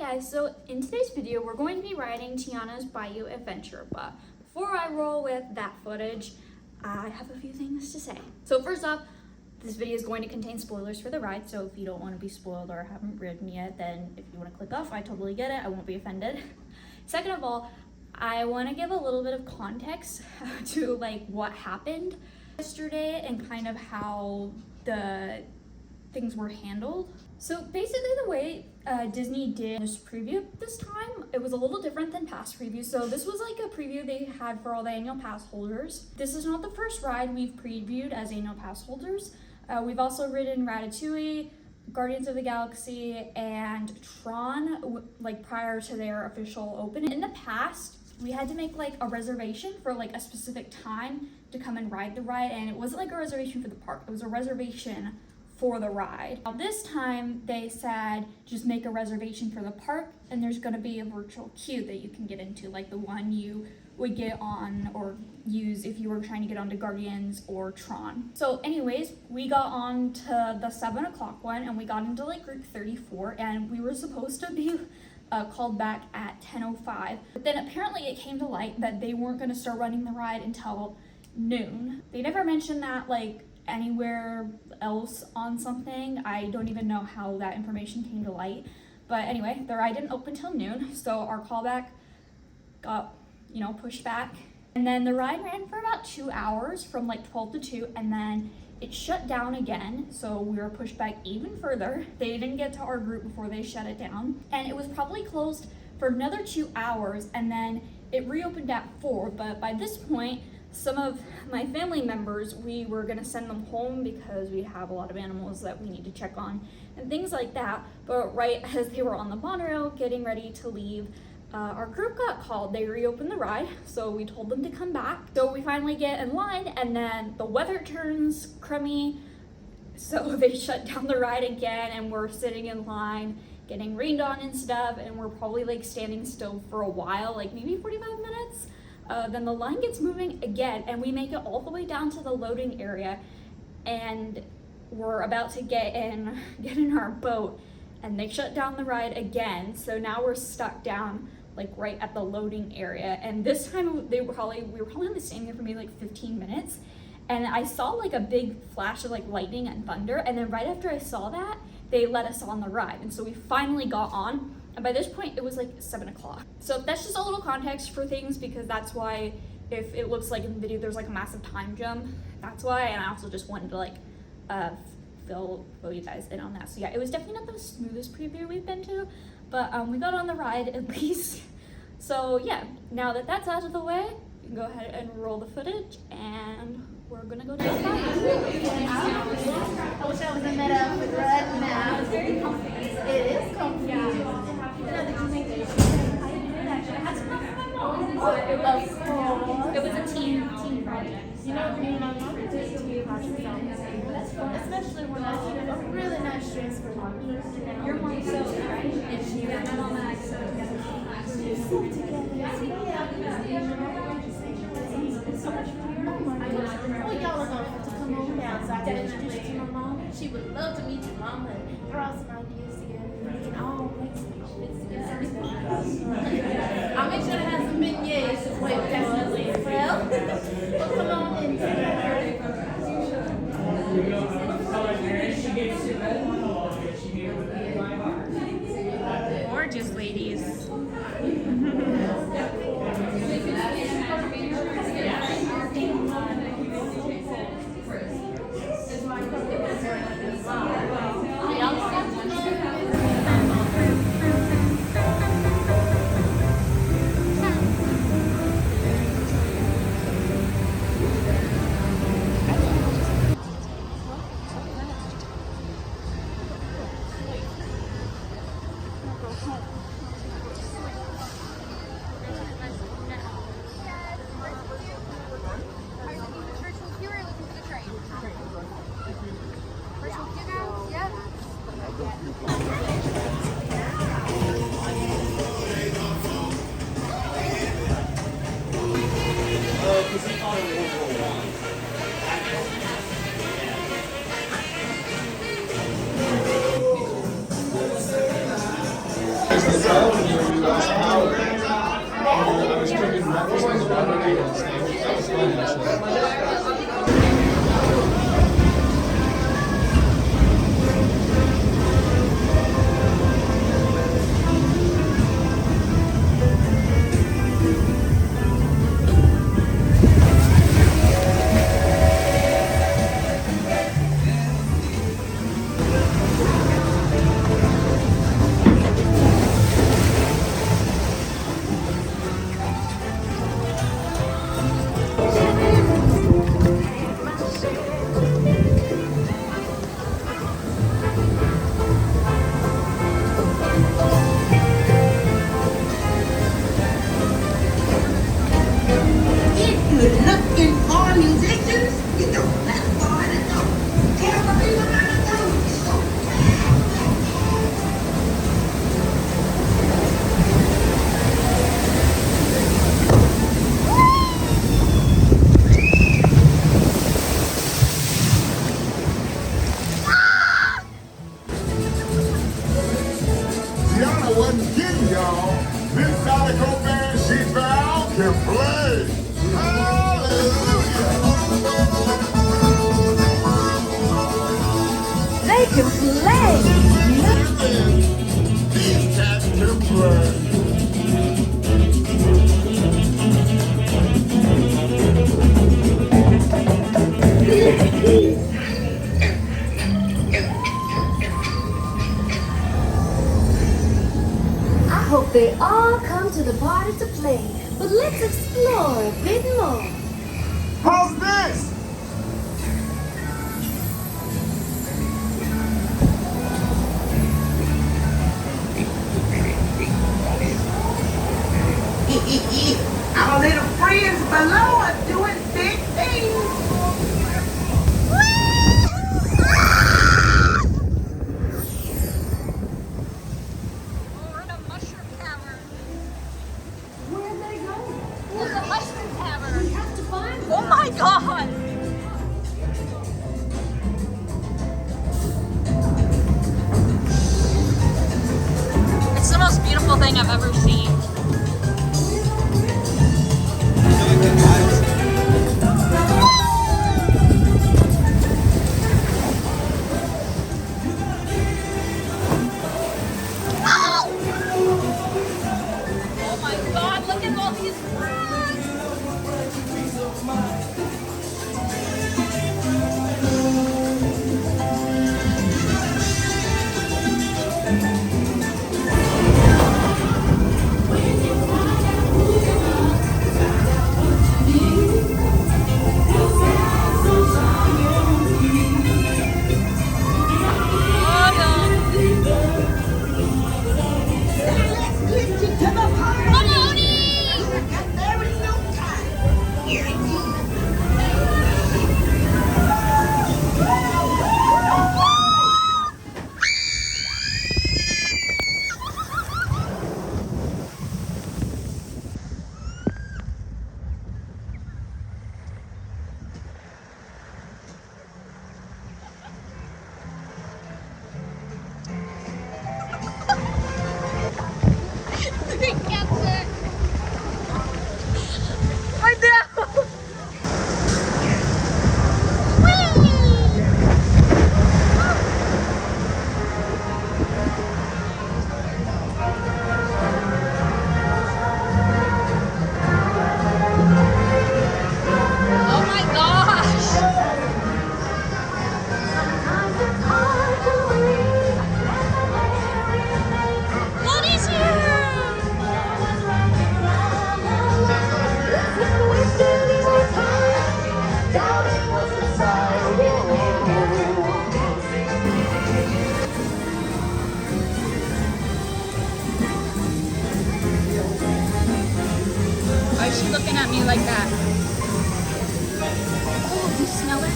guys, so in today's video we're going to be riding Tiana's Bayou adventure, but before I roll with that footage, I have a few things to say. So first off, this video is going to contain spoilers for the ride, so if you don't want to be spoiled or haven't ridden yet, then if you want to click off, I totally get it, I won't be offended. Second of all, I want to give a little bit of context to like what happened yesterday and kind of how the things were handled. So basically the way Disney did this preview this time, it was a little different than past previews. So this was like a preview they had for all the annual pass holders. This is not the first ride we've previewed as annual pass holders. We've also ridden Ratatouille, Guardians of the Galaxy, and Tron like prior to their official opening. In the past, we had to make like a reservation for like a specific time to come and ride the ride, and it wasn't like a reservation for the park, it was a reservation for the ride. Now this time they said just make a reservation for the park and there's going to be a virtual queue that you can get into, like the one you would get on or use if you were trying to get onto Guardians or Tron. So anyways, we got on to the 7 o'clock one and we got into like group 34 and we were supposed to be called back at 10:05, but then apparently it came to light that they weren't going to start running the ride until noon. They never mentioned that like anywhere else on something. I don't even know how that information came to light, but anyway, the ride didn't open till noon, so our callback got pushed back, and then the ride ran for about 2 hours from like 12 to 2, and then it shut down again, so we were pushed back even further. They didn't get to our group before they shut it down, and it was probably closed for another 2 hours, and then it reopened at 4. But by this point, some of my family members, we were gonna send them home because we have a lot of animals that we need to check on and things like that. But right as they were on the monorail getting ready to leave, our group got called. They reopened the ride, so we told them to come back. So we finally get in line, and then the weather turns crummy, so they shut down the ride again, and we're sitting in line getting rained on and stuff, and we're probably like standing still for a while, like maybe 45 minutes. Then the line gets moving again, and we make it all the way down to the loading area, and we're about to get in our boat, and they shut down the ride again. So now we're stuck down like right at the loading area, and this time we were probably only staying there for maybe like 15 minutes, and I saw like a big flash of like lightning and thunder, and then right after I saw that, they let us on the ride, and so we finally got on. And by this point, it was like 7 o'clock. So that's just a little context for things, because that's why if it looks like in the video there's like a massive time jump, that's why. And I also just wanted to like fill you guys in on that. So yeah, it was definitely not the smoothest preview we've been to, but we got on the ride at least. So yeah, now that that's out of the way, you can go ahead and roll the footage, and we're gonna go to the ride. I wish I was in that outfit right now. It's very comfy. It is comfy. Yeah. It was a team project. You know, me and my mom did a team project. That's fun, especially when I'm really not stressed for one. Your mom sewed, right? And she got that on that sew together. It's so much fun. Well, y'all are going to have to come on down so I can introduce you to my mom. She would love to meet your mom and throw out some ideas together. We can all make some outfits together. I'll make sure to have some beignets. Wait, definitely. Well, come on in. Gorgeous ladies. If you're looking for musicians, you don't have far to go. Tell the people how to go. Tiana wasn't kidding, y'all. This Zydeco band she found can play. Hallelujah. They can play. These cats can play. I hope they all come to the party to play, but let's explore a bit more. How's this? Our little friends below are doing big things. We're in a mushroom cavern. Where'd they go? There's a mushroom cavern. We have to find them. Oh my god! It's the most beautiful thing I've ever seen. Oh my god, look at all these frogs! Let's get you to the party. Baloney! There is no time. Here it is. They kept it! I know! Oh my gosh! Looney's here! Why is she looking at me like that? Oh, do you smell it?